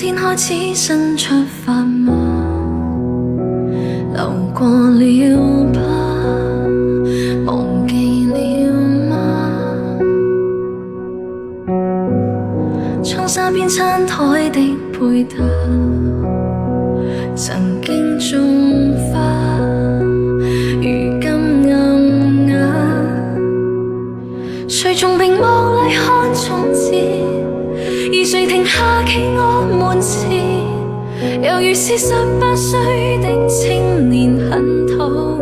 天開始新出發嗎？流過了吧，忘記了嗎？窗紗邊餐台的配搭，曾經種花，如今暗啞。誰從屏幕裏看從前？而誰停下企我門前？猶如是18歲的青年，很討厭。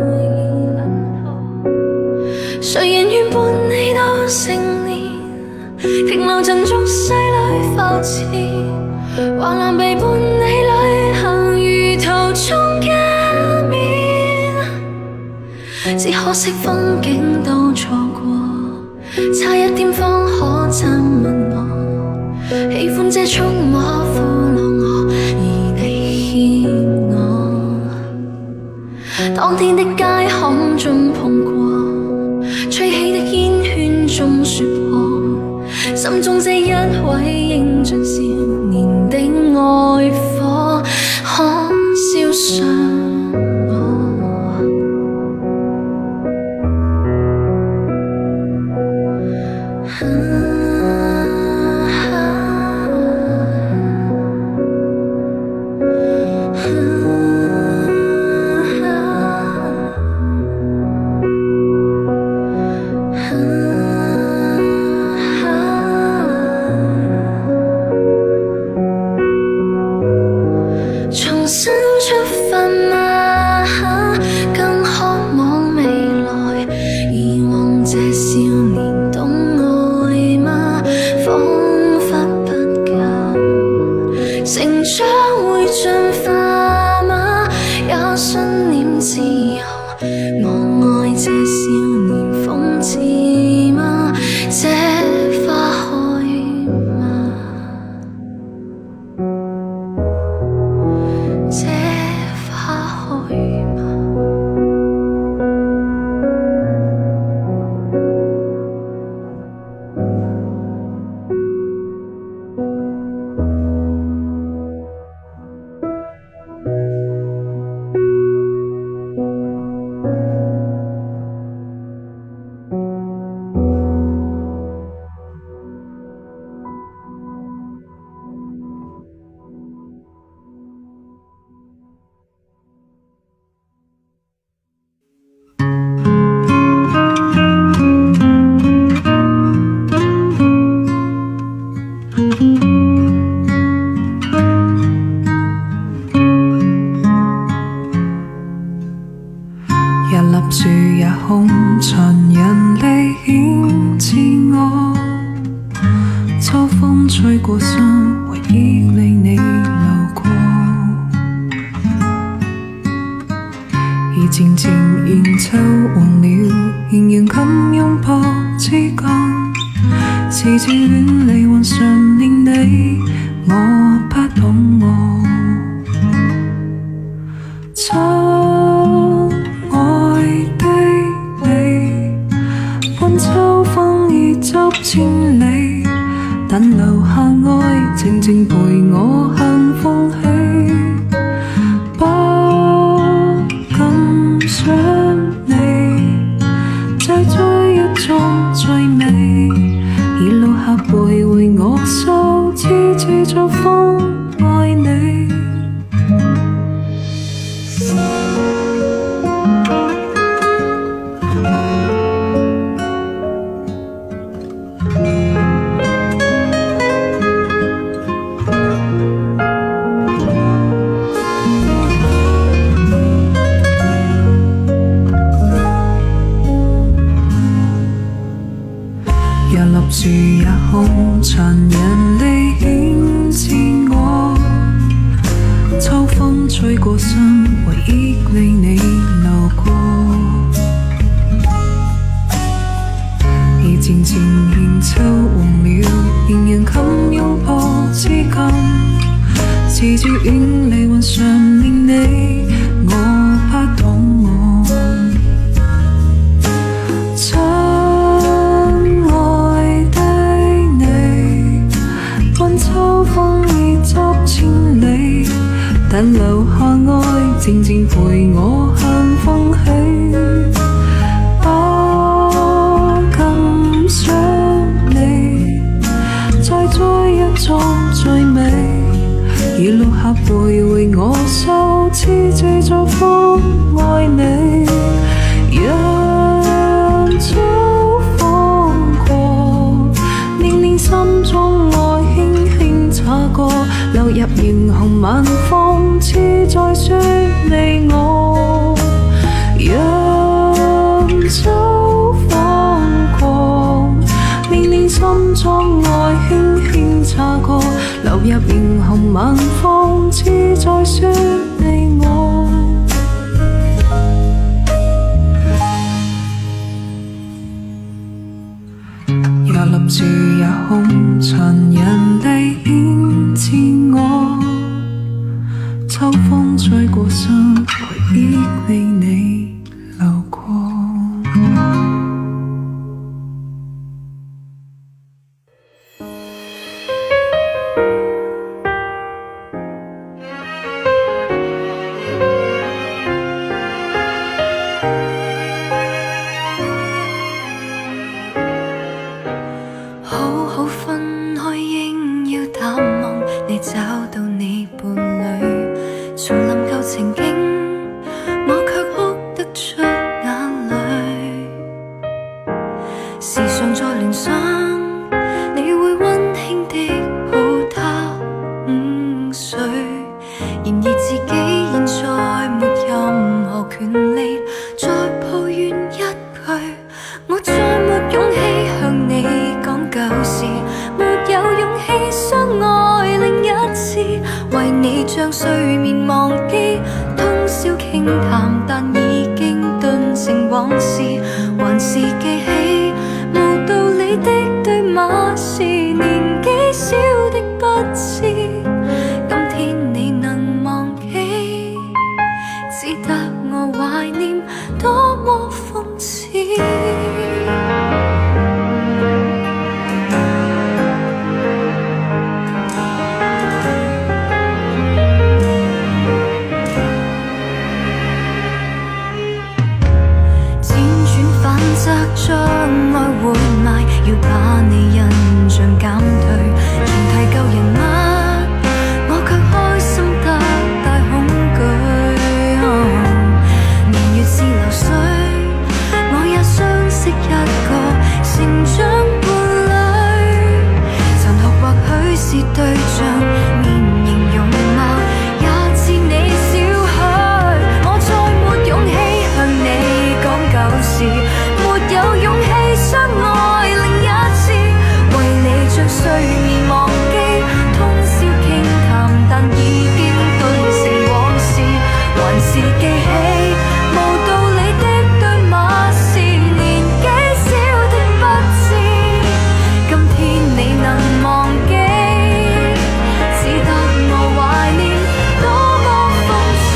誰人願伴你到成年？停留陣俗世裏浮潛，橫難陪伴你旅行，如途中加冕。只可惜風景都錯過，差一點方可親吻我。喜歡這觸摸俘虜我，而你牽我。當天的街巷中碰過，吹起的煙圈中說破，心中這一位英俊少年的愛火，可燒傷我。秋風已執千但留下愛，靜靜陪我向風起。更想你，再追一遭最美，而路客徘徊我手，痴醉作風愛你。人早放過，年年心中愛輕輕擦過，流入螢紅晚風，似在說你我。人早放過，年年心中愛輕輕擦過，流入螢紅晚風，似在說你我。也立住也空，殘忍地牽制我。秋風吹過身，回憶被你流過。好好分開，應要淡忘你，找到你伴侶，重臨舊情景，我卻哭得出眼淚。時常在聯想，你會溫馨地抱他午睡，然而自己現在沒任何權利再抱怨一句，我再沒勇氣向你講舊事，沒有勇氣相愛另一次，為你將睡眠忘記，通宵傾談，但已經頓成往事，還是記起無道理的對罵，是年紀小的不知，今天你能忘記，只得我懷念，多麼諷刺。將愛活埋，要把你印象減退，重提舊人物，我卻開心得大恐懼。年月是流水，我也相識一個成長伴侶，殘酷或許是對象，面型容貌也似你少許，我再沒勇氣向你講舊事，有勇氣相愛另一次，為你將睡眠忘記，通宵傾談，但已經頓成往事，還是記起無道理的對罵，是年紀小的不知，今天你能忘記，只得我懷念，多麼諷刺。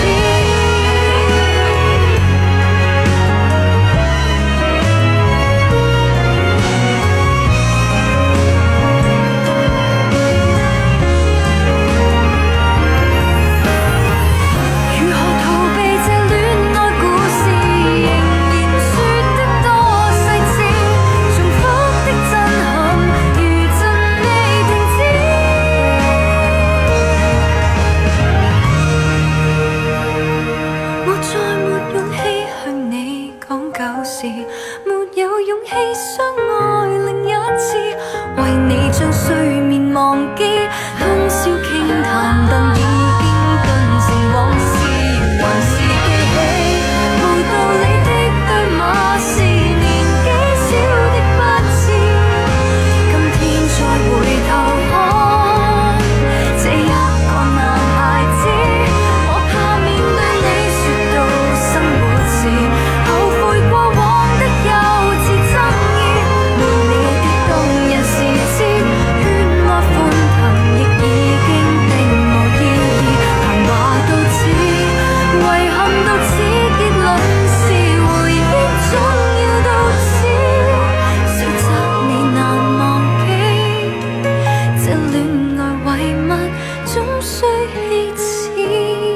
沒有勇氣相愛另一次，為你將睡眠忘記，通宵傾談，但已經頓成往事，還是記起無道理的對罵，是年紀小的不知，今天再回頭看這一個男孩子，我怕面對你說到生活時後悔過往的幼稚爭議，沒你的動人時節，圈外歡騰亦已經並無意義，談話到此，遺憾到此，結論是回憶總要到此，雖則你難忘記，這戀愛遺物總需棄置。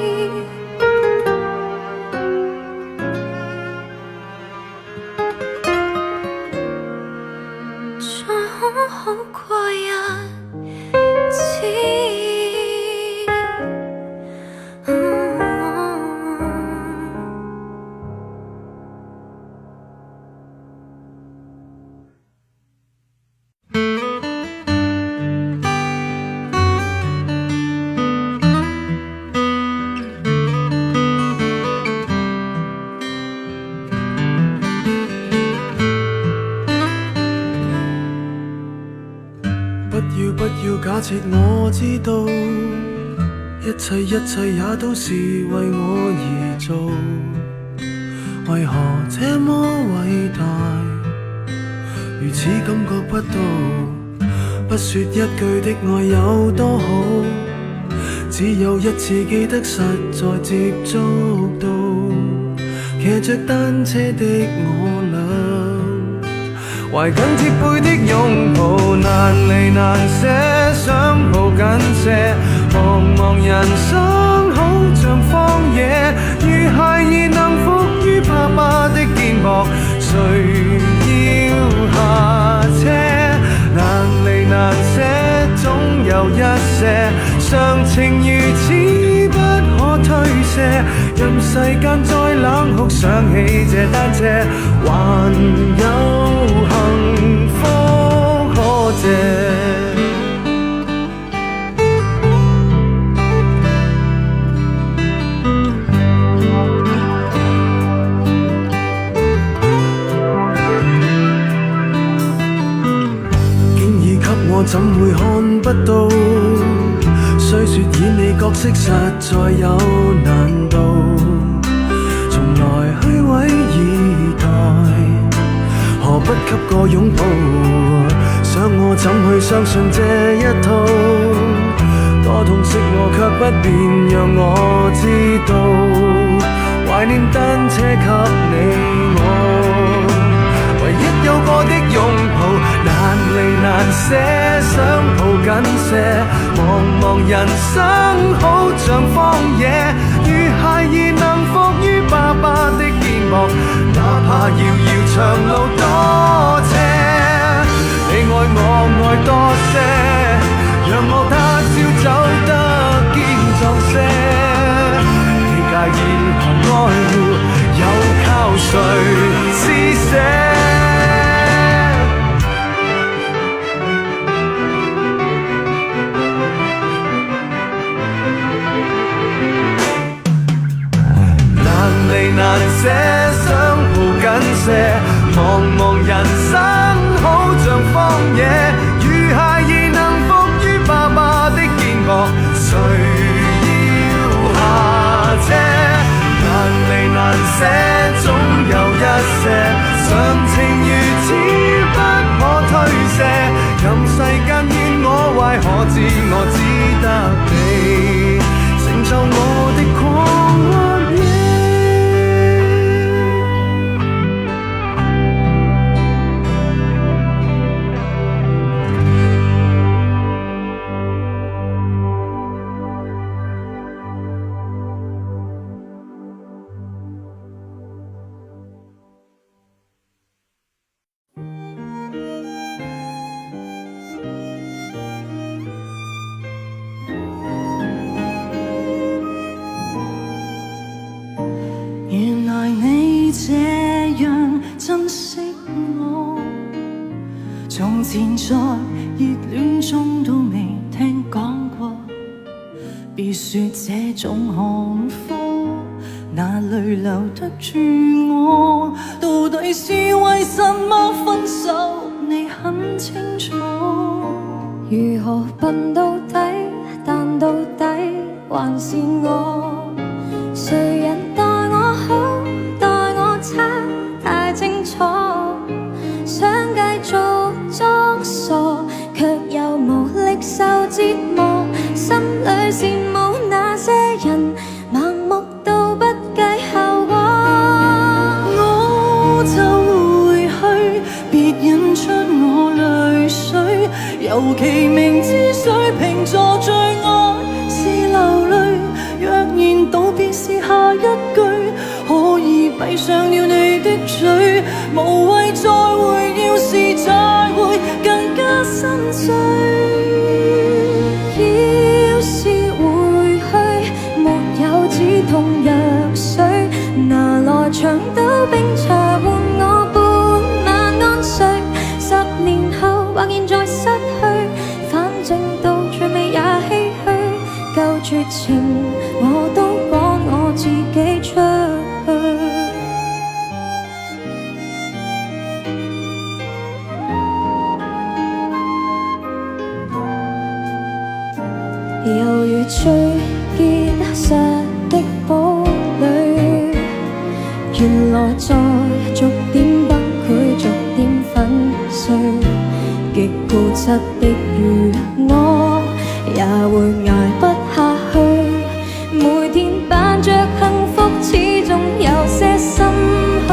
實我知道，一切也都是為我而做。為何這麼偉大，如此感覺不到？不說一句的愛有多好，只有一次記得實在接觸到。騎着單車的我倆，懷緊貼背的擁抱，難離難捨，想抱緊些。茫茫人生好像荒野，如孩兒能伏於爸爸的肩膊，誰要下車？難離難捨，總有一些常情如此不可推卸。任世間再冷酷，想起這單車，還有幸福可借。我怎會看不到？雖說演你角色實在有難度，從來虛偽以待，何不給個擁抱？想我怎去相信這一套？多痛惜我卻不便讓我知道，懷念單車給你我。唯一有過的擁抱，難離難捨，想抱緊些。茫茫人生好像荒野，如孩兒能伏於爸爸的肩膊，哪怕遙遙長路多斜。你愛我愛多些，讓我他朝走得堅壯些。你介意和愛護，又靠誰施捨？難捨，想抱緊些。茫茫人生好像荒野，如孩兒能伏於爸爸的肩膊，誰要下車？難離難捨，總有一些常情如此不可推卸。任世間怨我壞，可知我只得你成就我的狂妄野。原來你這樣珍惜我，從前在熱戀中都未聽講過。別說這種幸福，哪裏留得住我？到底是為什麼分手？你很清楚。如何笨到底，但到底還是我。誰人待我好，待我差，太清楚。想繼續裝傻，卻又無力受折磨。心裏羨慕那些人，盲目到不計後果。我就回去，別引出我淚水。尤其明知水瓶座最愛是流淚。若然道別是下一句，可以閉上了你的嘴，無謂再會，要是再會更加心碎。要是回去，沒有止痛藥水，拿來長島冰茶換我半晚安睡。10年後或現在失去，反正到最尾也唏噓。夠絕情我都趕我自己出去。碎結實的玻璃，原來在逐點崩潰，逐點粉碎。極固執的如我，也會捱不下去。每天扮着幸福，始終有些心虛。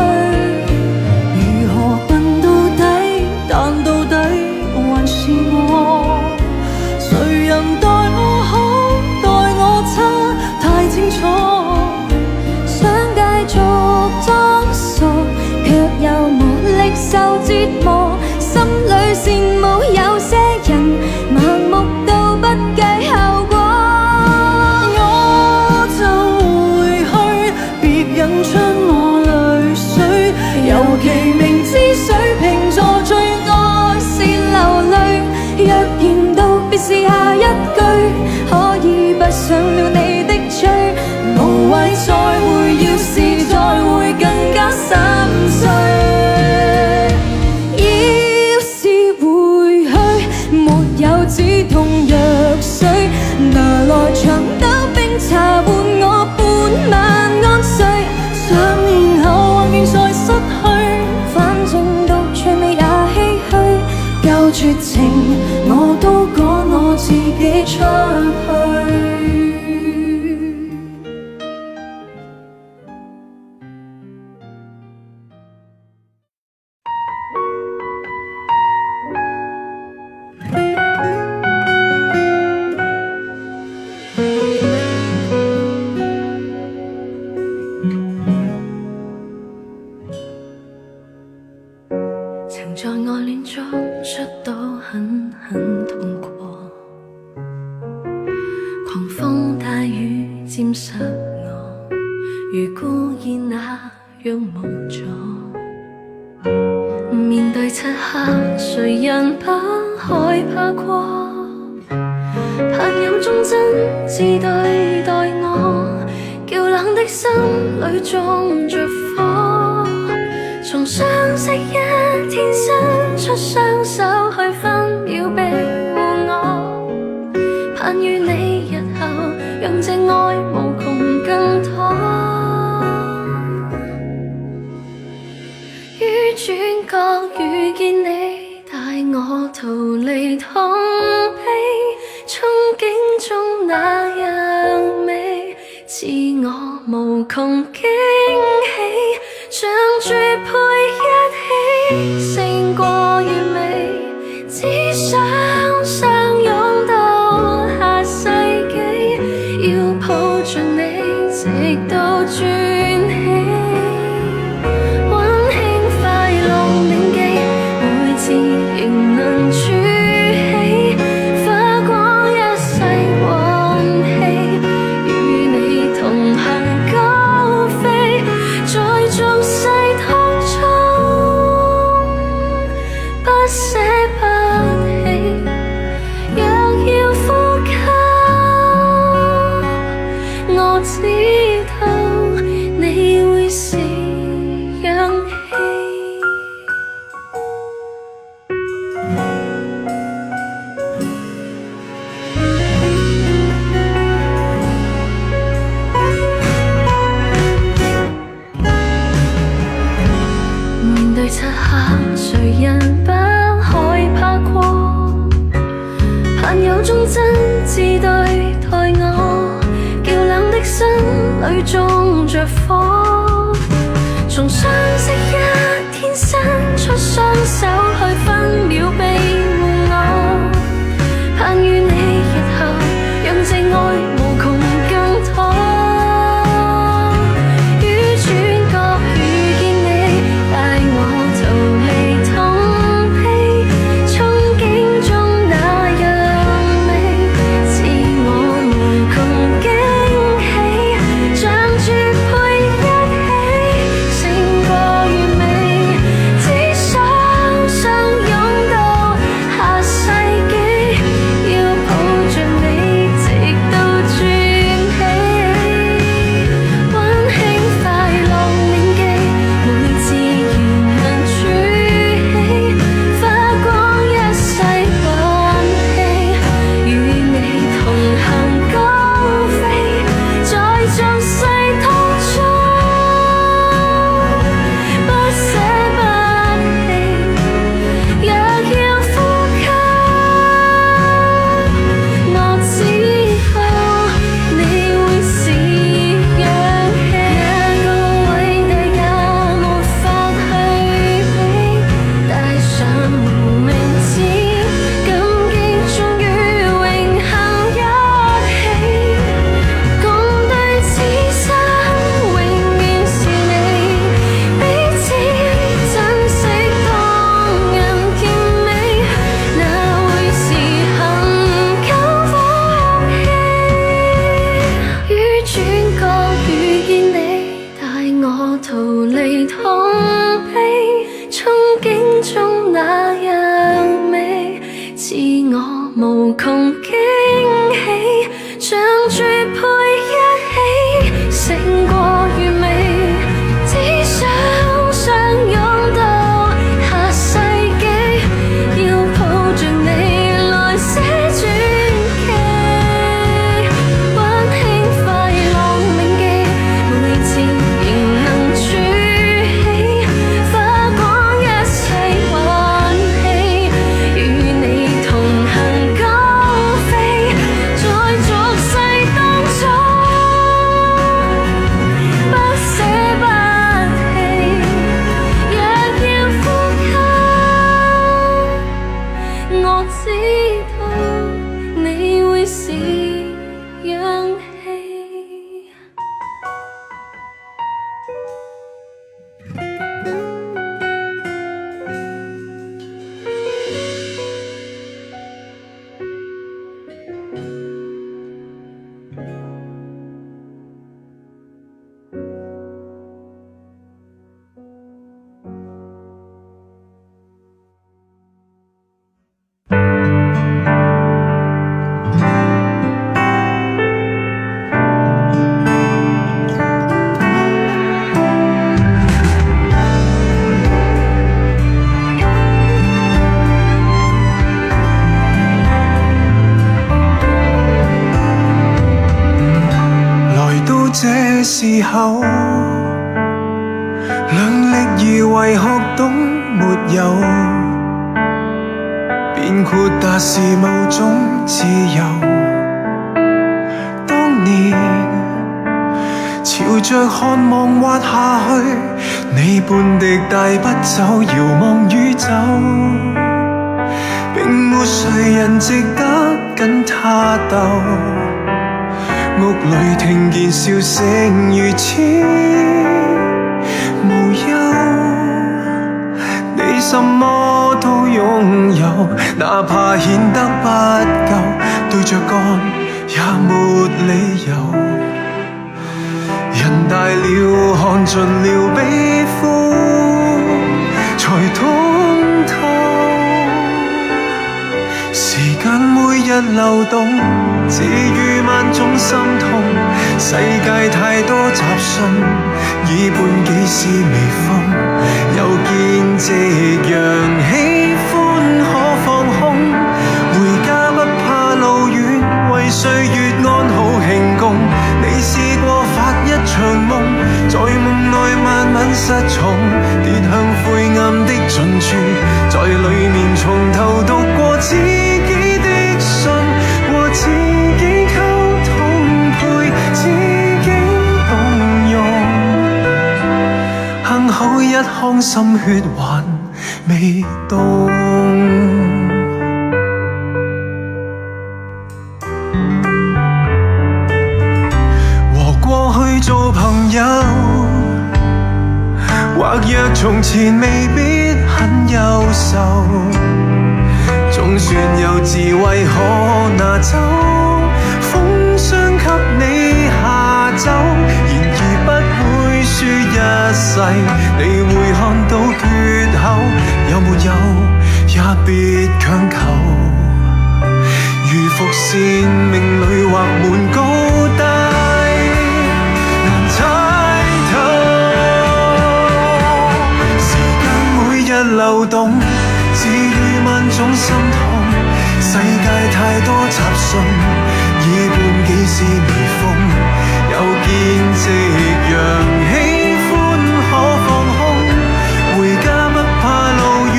如何笨到底，但到底還是我。誰人待我好，待我差，太清楚。想繼續裝傻，卻又無力受折磨。心裏羨慕有些人盲目到不計後果。我就回去，別引出我淚水。尤其明知水瓶座最愛是流淚，若然到別是下一句，可以不想了你的罪，無謂再會，要是再會更加心碎。要是回去，沒有止痛藥水，拿來長兜冰茶換我半晚安睡。想念後或現在失去，反正到最尾也唏噓，夠絕情我都趕我自己出去。曾在愛戀中摔倒，狠狠痛過，狂風大雨沾濕我，如孤燕那樣無助。面對漆黑，誰人不害怕過？朋友忠真摯對待我，叫冷的心裏種着火。從相識一天伸出雙手去分秒庇護我，盼與你日後讓這愛無窮更多。於轉角遇見你，帶我逃離痛悲，憧憬中那樣美，賜我無窮驚喜。像絕配一起，勝過完美，只想相擁到下世紀，要抱着你直到轉起。溫馨快樂銘記，每次仍能儲起，花光一世運氣，與你同行高飛，在眾世當中不捨不棄。若要呼吸，我知道你會是氧氣。面對漆黑，誰人不害怕過？盼有忠真摯對待我，叫冷的心裏種着火。從相識一天伸出雙手去分秒庇護我，盼與你日後讓這愛無窮更多。於轉角遇見你，帶我逃離痛悲，憧憬中那樣美，賜我無窮驚喜。像絕配一起，勝過完美，只想相擁到配一起，勝過完美，只想相擁到下世紀，要抱着你來寫傳奇，溫馨快樂銘記，每次仍能儲起，花光一切運氣，與你同行高飛，在俗世當中不捨不棄，若要呼吸，我知道你會是氧氣。來到這時候，量力而為學懂沒有，便豁達是某種自由。當年朝着渴望滑下去，你半滴帶不走，遙望宇宙，並沒誰人值得跟他鬥。屋裏聽見笑聲如此無憂，你什麼都擁有，哪怕顯得不夠，對着幹也沒理由。人大了，看盡了悲歡，才通透。時間每日流動，只餘萬種心痛。世界太多雜訊，耳畔幾絲微風。又見夕陽喜歡可放空，回家不怕路遠，為歲月安好慶功。你試過發一場夢，在夢內慢慢失重，跌向灰暗的盡處，在裡面從頭讀過自己的信，和自己溝通，陪自己動容。幸好一腔心血還未凍。做朋友，或若從前未必很優秀，總算有智慧可拿走，風霜給你下走。然而不會輸一世，你會看到缺口，有沒有也別強求。如伏線命裏畫滿高低，流動，只餘萬種心痛。世界太多雜訊，耳畔幾絲微風。又見夕陽喜歡可放空，回家不怕路遠，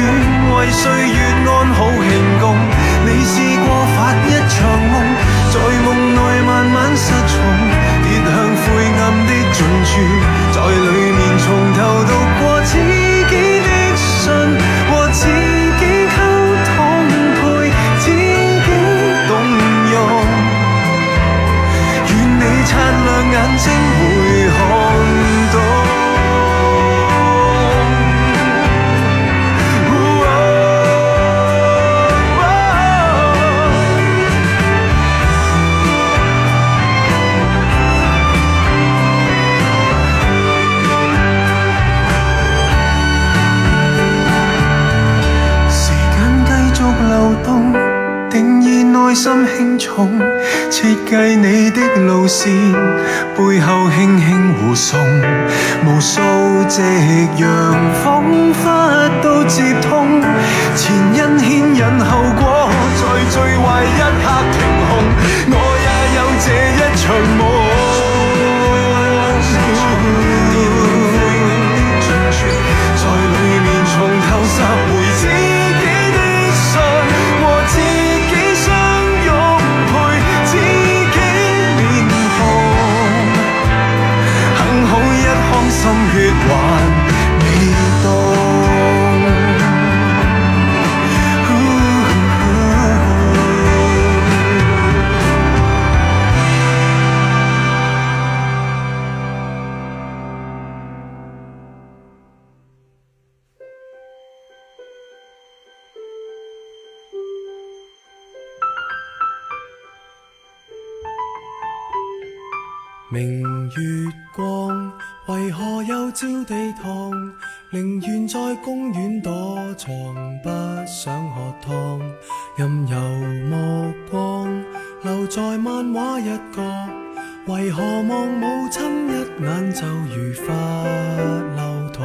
為歲月安好慶功。你試過發一場夢，在夢內慢慢失重，跌向灰暗的盡處，在裡面從頭讀過自己的和自己溝通，陪自己動容。願你擦亮眼睛會看到。定義內心輕重，設計你的路線先，背後輕輕護送，無數夕陽彷彿都接通，前因牽引後果，在最壞一刻停控，我也有這一場夢。在裡面從頭拾回自己的信和自己相擁配自己面孔，幸好一腔心血還未凍。明月光，為何又照地堂？寧願在公園躲藏，不想喝湯。任由目光留在漫畫一角，為何望母親一眼就如發流糖？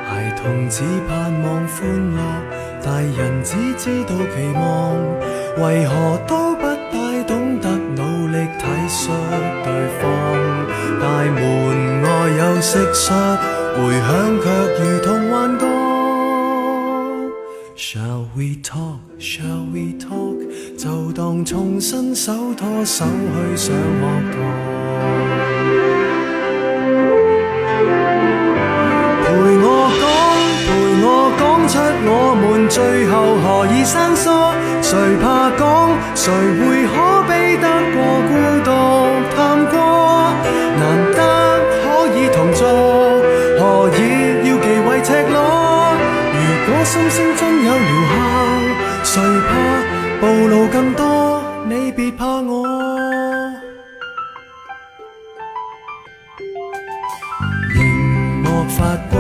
孩童只盼望歡樂，大人只知道期望，為何都不大懂得努力體恤對方？大門外有蟋蟀，回響卻如同幻覺。Shall we talk? Shall we talk? 就當重新手拖手去上學堂。陪我講出我們最後何以生疏，誰怕講，誰會可比得過孤獨探過？難得可以同坐，何以要忌諱赤裸？如果心聲真有療效，誰怕暴露更多？你別怕我。熒幕發光，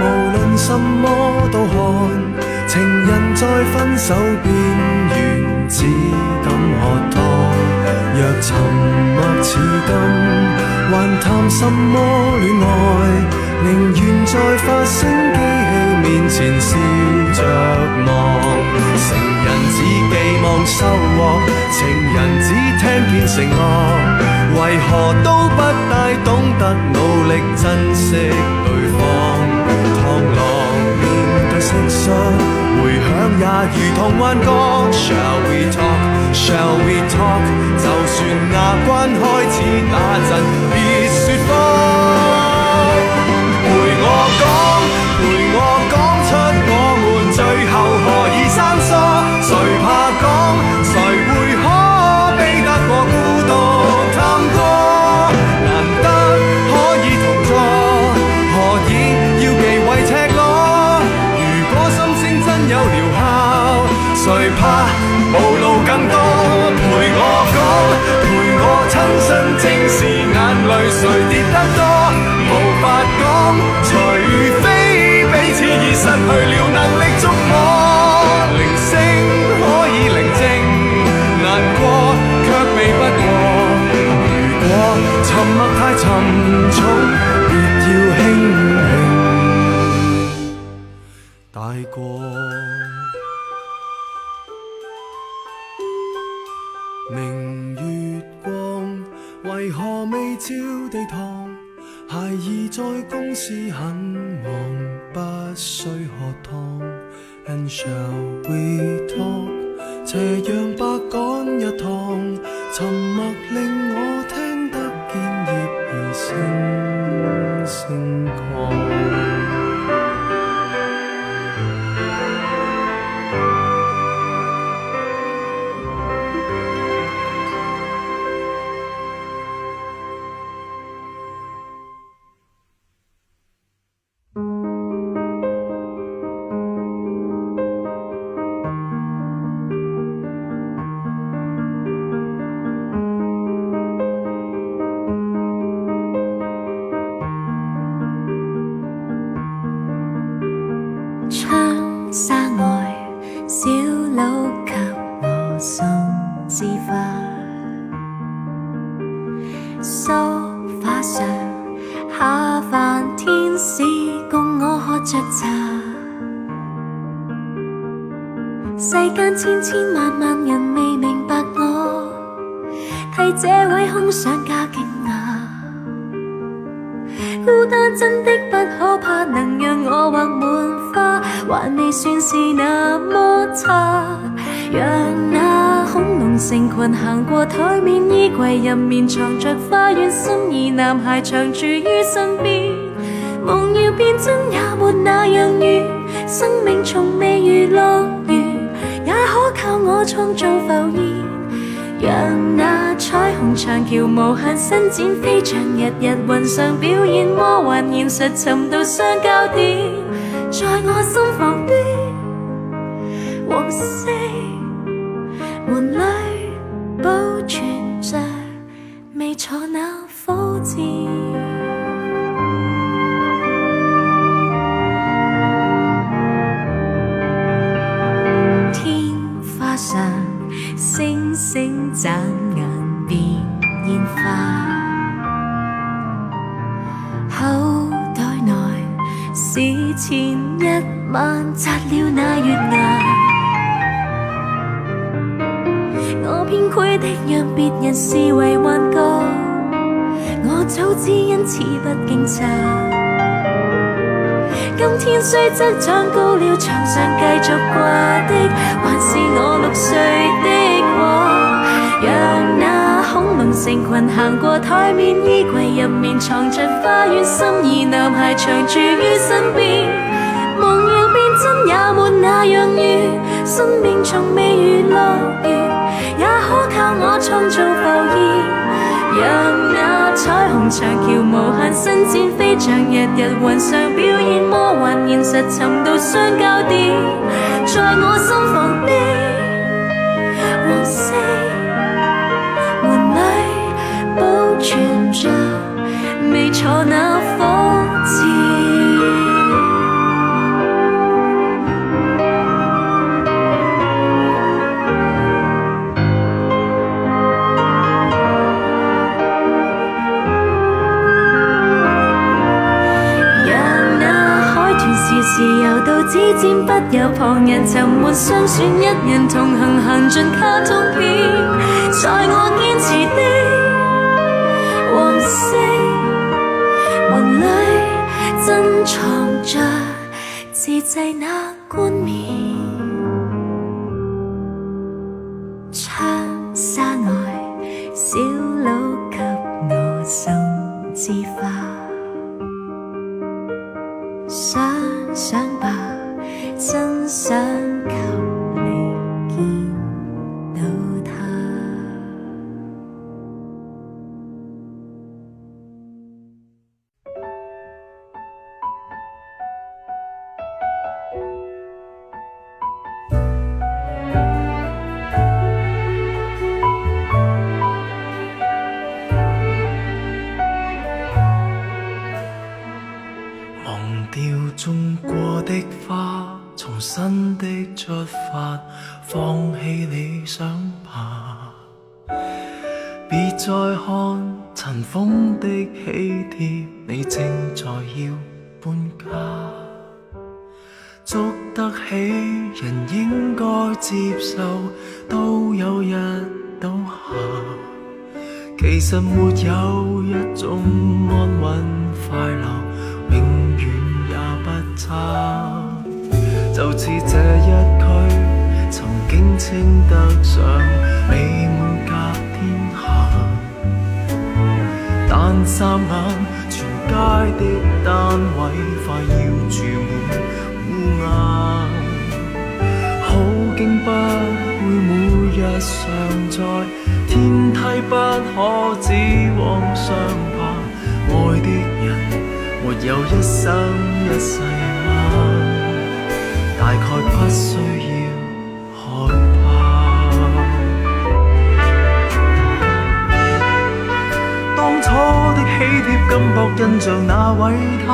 無論什麼都看，情人在分手邊緣只敢喝湯。若沉默似金，還談什麼戀愛？寧願在發聲機器面前笑着望。成人只寄望收穫，情人只聽見承諾，為何都不大懂得努力珍惜對方？螳螂面對蟋蟀，回響也如同幻覺。Shall we talk? Shall we talk? 就算牙關開始打震，別說謊。陪我講出我們最後何以生疏，誰怕講，誰會可比得過孤獨探過？難得可以同坐，何以要忌諱赤裸？如果心聲真有療效，誰怕暴露更多？陪我講，陪我親身正視眼淚誰跌得多，無法講，除非彼此已失去了能力觸摸。鈴聲可以寧靜，難過卻避不過。如果沉默太沉重，別要輕輕帶過。明月光，為何未照地堂？孩兒在公司很忙，不需喝湯。And shall we talk？ 斜陽白趕一趟，沉默令我聽得見葉兒聲聲降。梳化上，下凡天使共我喝着茶。世間千千萬萬人未明白我，替這位空想加驚訝。孤單真的不可怕，能讓我畫滿花，還未算是那麼差。讓那恐龍成群行過台面，衣櫃入面藏着花園，心儀男孩長住於身邊。夢要變真也沒那樣遠，生命從未如樂園，也可靠我創造浮現。讓那彩虹長橋無限伸展，飛翔日日雲上表演，魔幻現實尋到相交點，在我心房邊黃色門裏保存着未坐那火箭。天花上星星眨眼變煙花，口袋內是前一晚摘了那月牙。我偏虧的讓別人視為幻覺，我早知因此不驚詫。今天雖則長高了，牆上繼續掛的還是我6歲的畫。讓那恐龍成群行過台面，衣櫃入面藏着花園，心儀男孩長住於身邊。夢要變真也沒那樣遠，生命從未如樂園，也可靠我創造浮現。讓那彩虹長橋無限伸展，飛翔日日雲上表演，魔幻現實尋到相交點，在我心房邊黃色門裏保存着未坐那火箭。時游到指尖，不由旁人沉沒雙選，一人同行行盡卡通片，在我堅持的黃色門裏珍藏着自製那冠冕。窗紗外小佬給我送枝花，想吧，真想給你見到他。忘掉種過的花，重新的出發，放棄理想吧。別再看塵封的喜帖，你正在要搬家。捉得起人應該接受，都有日倒下。其實沒有一種安穩快樂永遠也不差，就似這一區曾經稱得上美滿甲天下，但霎眼全街的單位快要住滿烏鴉，好景不會每日常在，天梯不可只往上爬，愛的人沒有一生一世嗎？大概不需要害怕。當初的喜帖金箔印象那位他，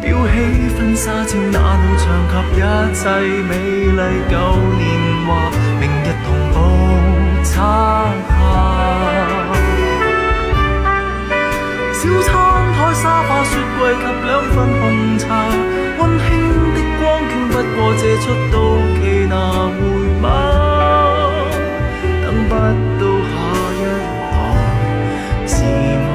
裱起婚紗照那路長及一切美麗舊年華，明日同步擦下。惠及兩份紅茶，溫馨的光景不過借出到期拿回嗎？等不到下一代是嗎？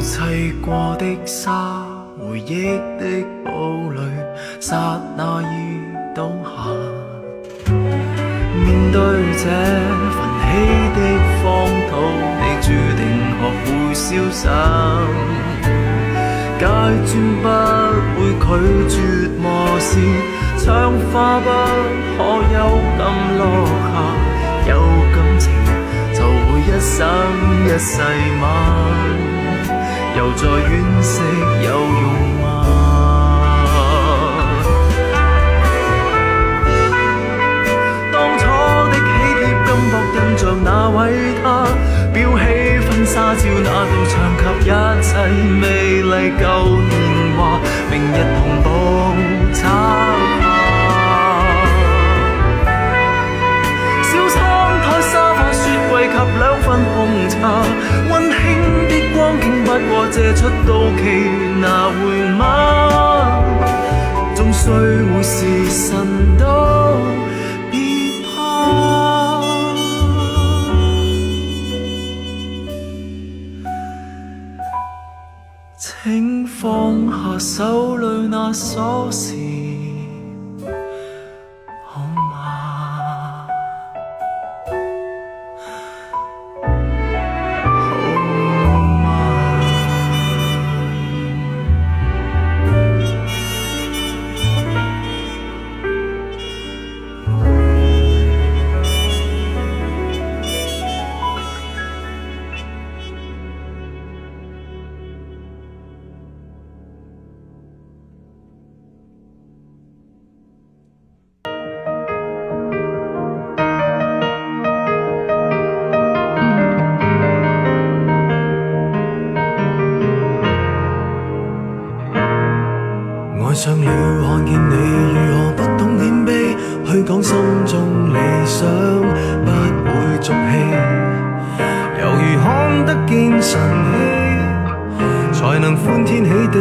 砌過的沙，回憶的堡壘，剎那已倒下。面對這焚起的荒土，你注定學會瀟灑。階磚不會拒絕磨蝕，窗花不可有咁落下。有感情就會一生一世嗎？又再惋惜有用嗎？當初的喜帖金箔印着那位他，裱起婚紗照那道牆及一切美麗舊年華，明日同步插下。小窗台沙發雪櫃及兩份紅茶，溫馨的光景不過借出到期拿回嗎？終須會是神都別怕，請放下手裏那鎖匙好嗎？愛上了看見你如何不懂謙卑，虛講心中理想不會俗氣，猶如看得見晨曦，才能歡天喜地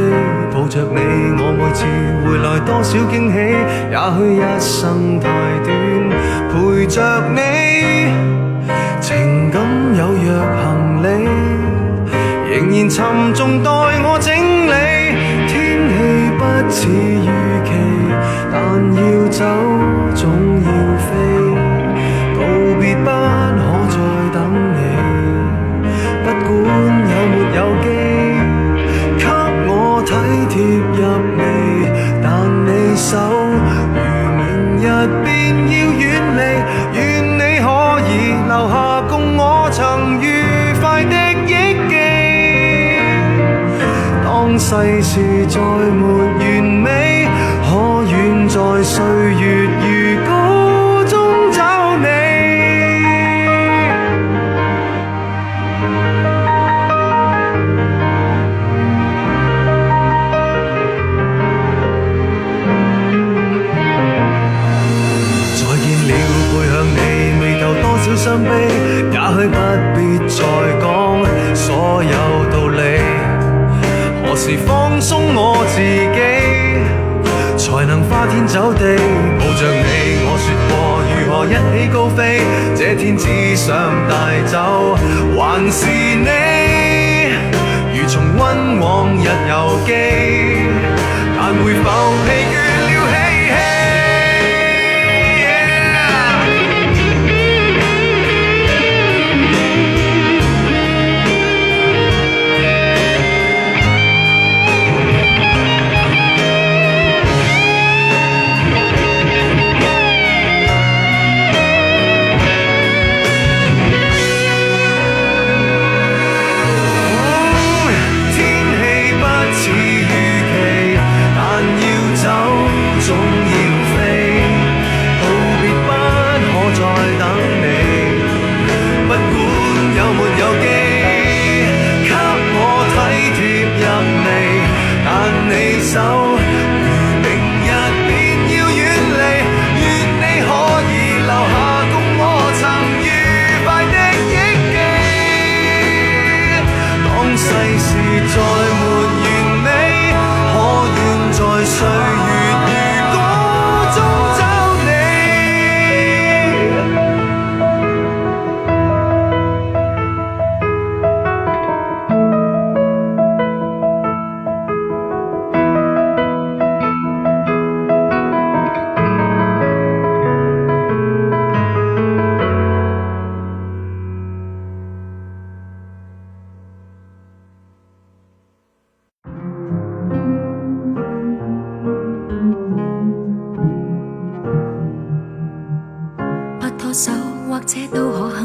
抱着你。我每次回來多少驚喜，也許一生太短，陪着你，情感有若行李，仍然沉重待我整理。天氣不似預期，但要走總要飛，告別不可再等你，不管有沒有機，給我體貼入微，但你手如明日便要遠離，願你可以留下共我曾愉快的憶記。當世事再沒完美，可願在歲月如歌中找你？再見了，背向你，未夠多少傷悲，也許不必再講所有道理。何時放鬆我自己，才能花天酒地抱着你？我說過如何一起高飛，這天只想帶走還是你，如重溫往日遊記，但會否疲倦了嬉戲？天氣不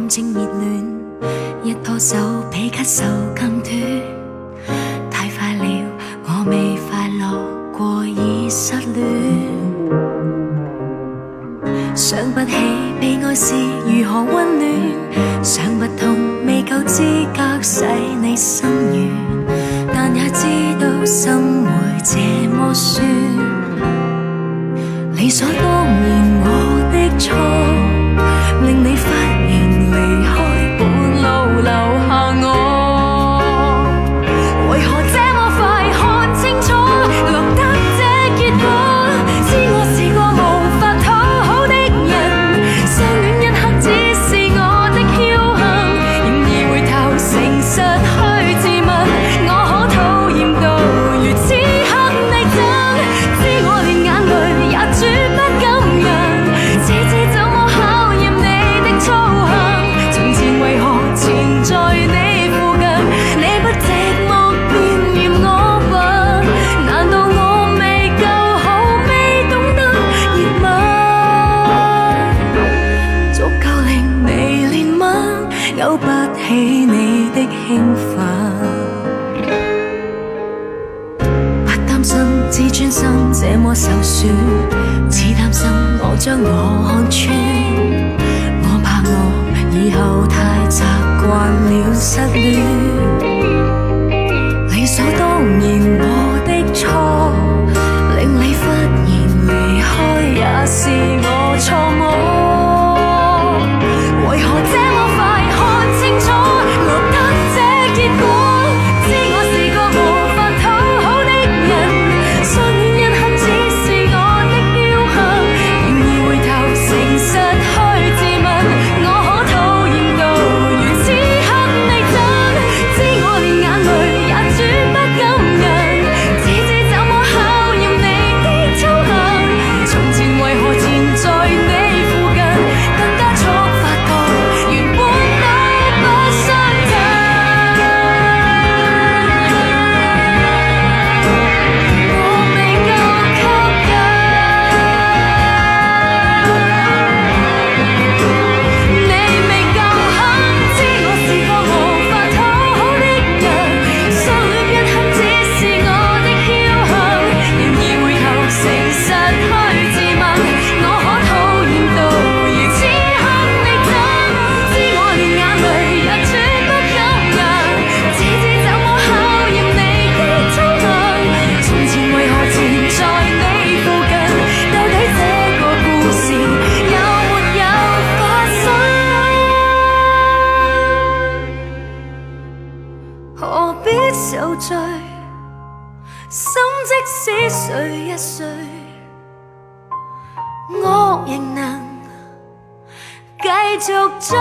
感情熱戀，一拖手比咳嗽更短。太快了，我未快樂過已失戀。想不起被愛是如何溫暖，想不通未夠資格使你心軟，但也知道心會這麼酸。理所當然我的錯，令你忽然離開，半路留下我。為何這麼快看清楚，落得這結果？知我是個無法討好的人，相戀一刻只是我的僥倖，然而回頭誠實去自問，我可討厭到如此刻力憎，知我連眼淚也絕不敢讓，次次怎麼考驗你的操行？從前為何纏在你附近，你不寂寞便嫌我笨？難道我未夠好，未懂得熱吻，足夠令你憐憫，勾不起你的興奮？不擔心自尊心這麼受損，只擔心我將我看穿。我怕我以後太習慣了失戀，理所當然我的錯，令你忽然離開也是我錯誤。為何這麼快看清楚，落得這結果？知我是個無法討好的人，相戀一刻只是我的僥倖，然而回頭誠實去自問，我可討厭到如此刻力憎，知我連眼淚也絕不敢讓，次次怎麼考驗你的操行？從前為何纏在你附近，更加速發覺原本都不相襯。我未夠吸引，你未夠狠，知我是個無法討好的人，相戀一刻只是我的僥倖，然而回頭誠實去自問，我可討厭到如此刻力憎，知我連眼淚也絕不敢讓，次次怎麼考驗你的操行？從前為何纏在你附近，到底這個故事有沒有發生？何必受罪？心即使碎一碎，我仍能繼續追。